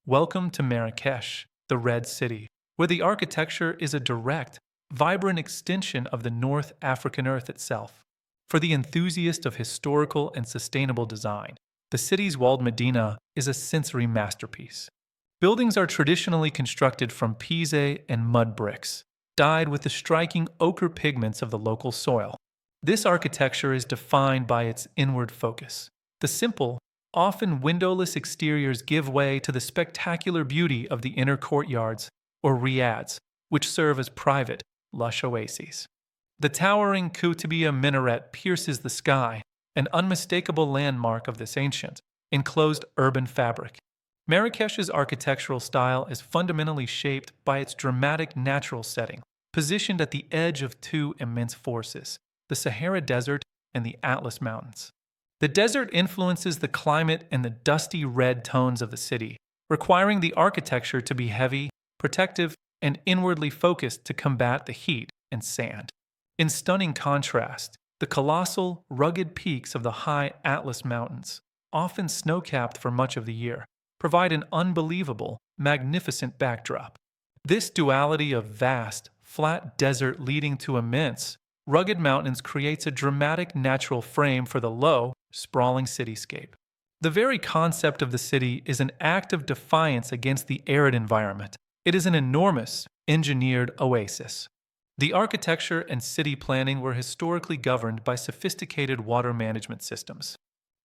Welcome to Marrakech, the Red City, where the architecture is a direct, vibrant extension of the North African earth itself. For the enthusiast of historical and sustainable design, the city's walled Medina is a sensory masterpiece. Buildings are traditionally constructed from pisé and mud bricks, dyed with the striking ochre pigments of the local soil. This architecture is defined by its inward focus. The simple, often windowless exteriors give way to the spectacular beauty of the inner courtyards, or riads, which serve as private, lush oases. The towering Koutoubia Minaret pierces the sky, an unmistakable landmark of this ancient, enclosed urban fabric. Marrakech's architectural style is fundamentally shaped by its dramatic natural setting, positioned at the edge of two immense forces, the Sahara Desert and the Atlas Mountains. The desert influences the climate and the dusty red tones of the city, requiring the architecture to be heavy, protective, and inwardly focused to combat the heat and sand. In stunning contrast, the colossal, rugged peaks of the high Atlas Mountains, often snow-capped for much of the year, provide an unbelievable, magnificent backdrop. This duality of vast, flat desert leading to immense, rugged mountains creates a dramatic natural frame for the low, sprawling cityscape. The very concept of the city is an act of defiance against the arid environment. It is an enormous, engineered oasis. The architecture and city planning were historically governed by sophisticated water management systems.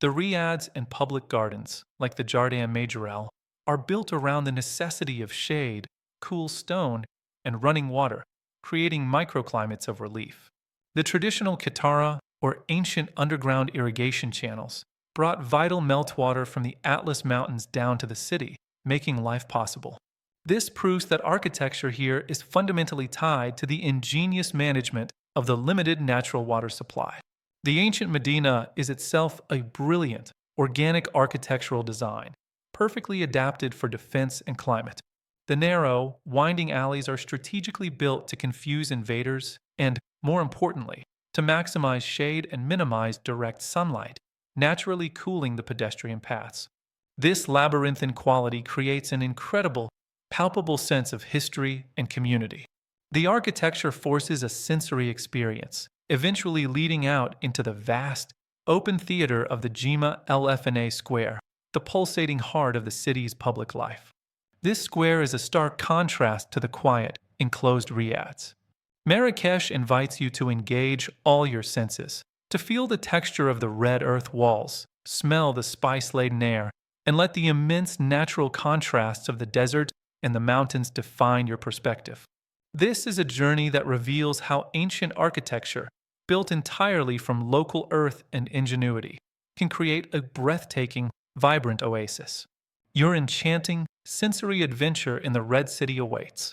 The riads and public gardens, like the Jardin Majorelle, are built around the necessity of shade, cool stone, and running water, creating microclimates of relief. The traditional khettara, or ancient underground irrigation channels, brought vital meltwater from the Atlas Mountains down to the city, making life possible. This proves that architecture here is fundamentally tied to the ingenious management of the limited natural water supply. The ancient Medina is itself a brilliant, organic architectural design, perfectly adapted for defense and climate. The narrow, winding alleys are strategically built to confuse invaders and, more importantly, to maximize shade and minimize direct sunlight, naturally cooling the pedestrian paths. This labyrinthine quality creates an incredible, palpable sense of history and community. The architecture forces a sensory experience, eventually leading out into the vast, open theater of the Djemaa el-Fna square, the pulsating heart of the city's public life. This square is a stark contrast to the quiet, enclosed riads. Marrakech invites you to engage all your senses, to feel the texture of the red earth walls, smell the spice-laden air, and let the immense natural contrasts of the desert and the mountains define your perspective. This is a journey that reveals how ancient architecture, built entirely from local earth and ingenuity, can create a breathtaking, vibrant oasis. Your enchanting, sensory adventure in the Red City awaits.